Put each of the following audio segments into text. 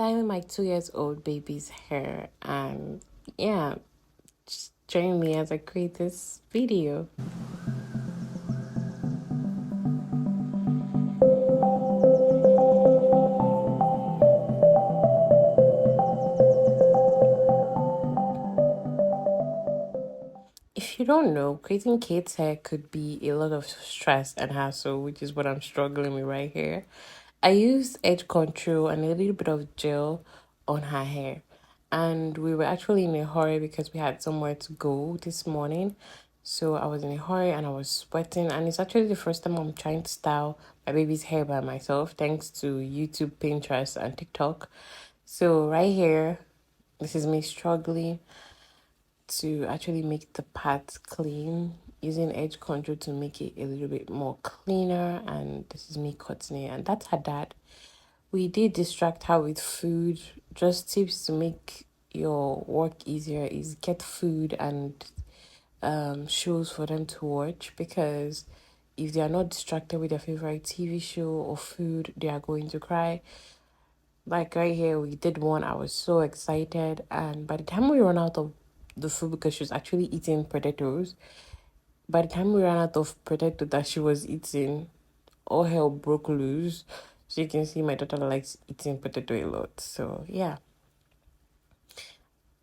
styling my 2 years old baby's hair, and yeah, just join me as I create this video. If you don't know, creating kids' hair could be a lot of stress and hassle, which is what I'm struggling with right here. I used edge control and a little bit of gel on her hair. And we were actually in a hurry because we had somewhere to go this morning. So I was in a hurry and I was sweating. And it's actually the first time I'm trying to style my baby's hair by myself, thanks to YouTube, Pinterest, and TikTok. So right here, this is me struggling to actually make the parts clean, using edge control to make it a little bit more cleaner. And this is me cutting it, and that's her dad. We did distract her with food. Just tips to make your work easier is get food and shows for them to watch, because if they are not distracted with their favorite TV show or food, they are going to cry. Like right here, we did one. I was so excited, and by the time we run out of the food, because she was actually eating potatoes, by the time we ran out of potato that she was eating, all hell broke loose. So you can see my daughter likes eating potato a lot. So yeah,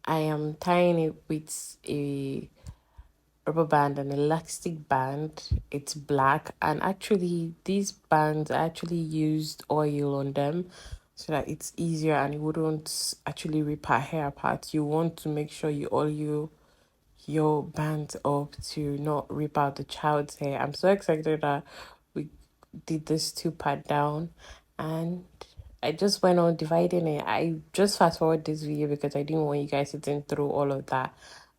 I am tying it with a rubber band, an elastic band. It's black, and actually these bands, I actually used oil on them so that it's easier and it wouldn't actually rip her hair apart. You want to make sure you oil your band up to not rip out the child's hair. I'm so excited that we did this two-part down, and I just went on dividing it. I just fast forward this video because I didn't want you guys sitting through all of that.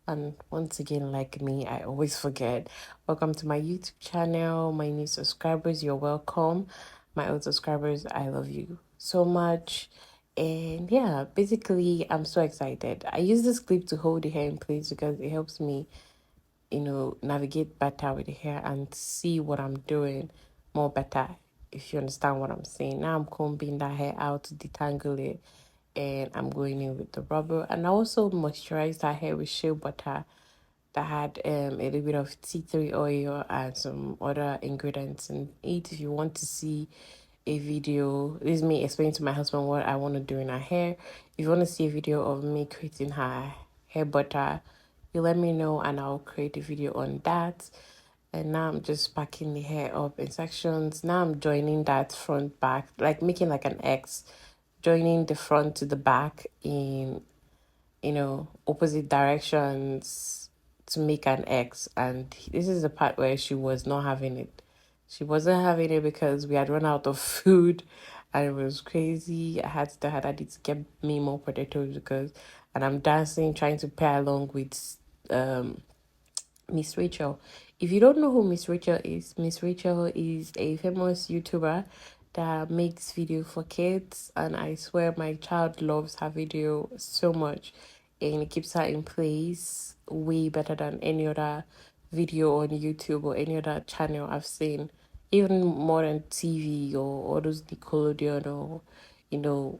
And once again, like me, I always forget. Welcome to my YouTube channel. My new subscribers, you're welcome. My old subscribers, I love you so much. And yeah, basically, I'm so excited. I use this clip to hold the hair in place because it helps me, navigate better with the hair and see what I'm doing more better, if you understand what I'm saying. Now I'm combing that hair out to detangle it, and I'm going in with the rubber. And I also moisturized her hair with shea butter that had a little bit of tea tree oil and some other ingredients in it. If you want to see a video, this is me explaining to my husband what I want to do in her hair. If you want to see a video of me creating her hair butter, you let me know and I'll create a video on that. And now I'm just packing the hair up in sections. Now I'm joining that front back, like making like an X, joining the front to the back in opposite directions to make an X. And this is the part where she was not having it. She wasn't having it because we had run out of food and it was crazy. I had to tell her that it's get me more potatoes and I'm dancing, trying to pair along with Miss Rachel. If you don't know who Miss Rachel is a famous YouTuber that makes video for kids, and I swear my child loves her video so much, and it keeps her in place way better than any other video on YouTube or any other channel I've seen, even more than TV or all those Nickelodeon or you know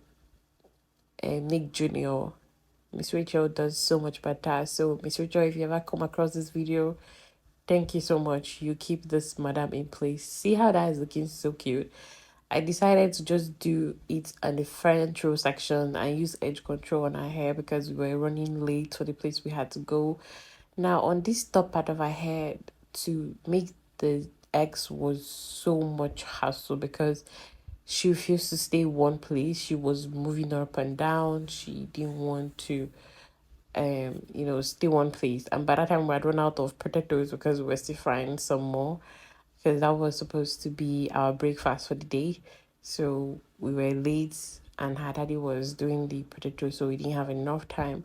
Nick Jr. Miss Rachel does so much better. So Miss Rachel, if you ever come across this video, thank you so much. You keep this madam in place. See how that is looking so cute. I decided to just do it on the front row section and use edge control on her hair because we were running late for the place we had to go. Now on this top part of her hair, to make the X was so much hassle because she refused to stay one place. She was moving up and down. She didn't want to stay one place. And by that time we had run out of potatoes because we were still frying some more, because that was supposed to be our breakfast for the day. So we were late and her daddy was doing the potatoes, so we didn't have enough time.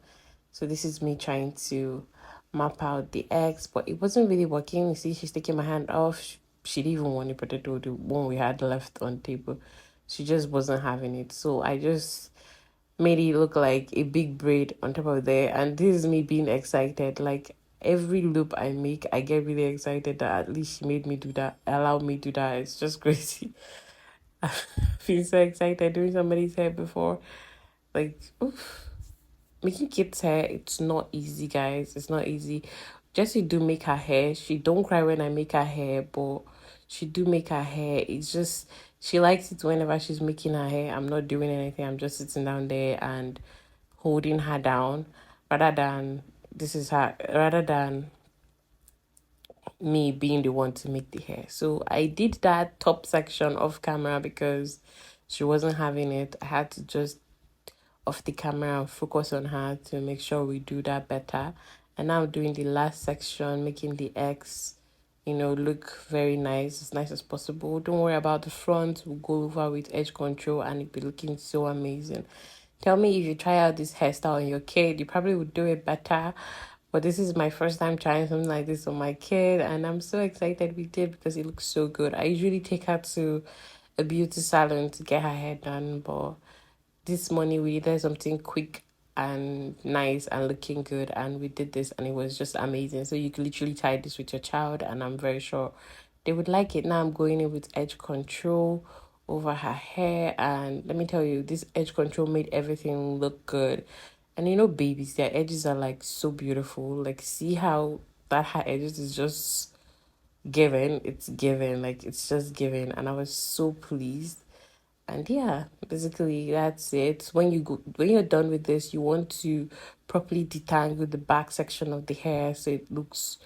So this is me trying to map out the eggs, but it wasn't really working. You see, she's taking my hand off. She didn't even want the potato, the one we had left on the table. She just wasn't having it. So I just made it look like a big braid on top of there. And this is me being excited. Like every loop I make, I get really excited that at least she made me do that, allowed me to do that. It's just crazy. I feel so excited doing somebody's hair before. Like, oof. Making kids hair, it's not easy, guys. It's not easy. Jessie do make her hair. She don't cry when I make her hair, but she do make her hair. It's just she likes it whenever she's making her hair. I'm not doing anything. I'm just sitting down there and holding her down rather than rather than me being the one to make the hair. So I did that top section off camera because she wasn't having it. I had to just off the camera and focus on her to make sure we do that better. And now I'm doing the last section, making the X, look very nice, as nice as possible. Don't worry about the front. We'll go over with edge control and it'll be looking so amazing. Tell me if you try out this hairstyle on your kid, you probably would do it better. But this is my first time trying something like this on my kid, and I'm so excited we did because it looks so good. I usually take her to a beauty salon to get her hair done, but this morning we did something quick and nice and looking good, and we did this and it was just amazing. So you can literally try this with your child and I'm very sure they would like it. Now I'm going in with edge control over her hair, and let me tell you, this edge control made everything look good. And babies, their edges are like so beautiful. Like, see how that her edges is just given. It's given, like it's just given, and I was so pleased. And yeah, basically that's it. When you're done with this, you want to properly detangle the back section of the hair so it looks,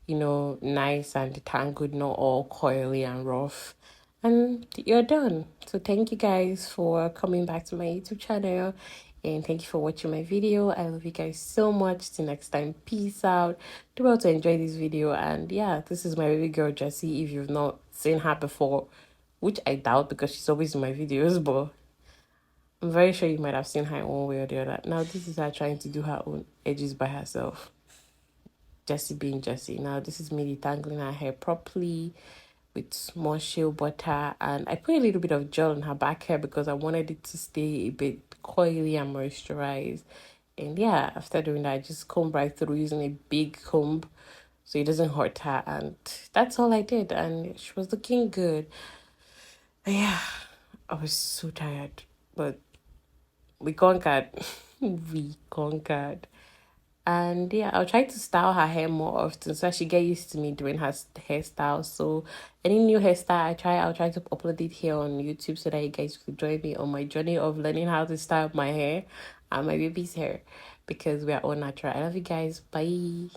nice and detangled, not all coily and rough. And you're done. So thank you guys for coming back to my YouTube channel. And thank you for watching my video. I love you guys so much. Till next time, peace out. Do well to enjoy this video. And yeah, this is my baby girl Jessie. If you've not seen her before, which I doubt because she's always in my videos, but I'm very sure you might have seen her one way or the other. Now, this is her trying to do her own edges by herself. Jessie being Jessie. Now, this is me detangling her hair properly with more shea butter. And I put a little bit of gel on her back hair because I wanted it to stay a bit coily and moisturized. And yeah, after doing that, I just comb right through using a big comb so it doesn't hurt her. And that's all I did. And she was looking good. Yeah, I was so tired, but we conquered. We conquered. And yeah, I'll try to style her hair more often so she get used to me doing her hairstyle. So any new hairstyle I'll try to upload it here on YouTube so that you guys could join me on my journey of learning how to style my hair and my baby's hair because we are all natural. I love you guys. Bye.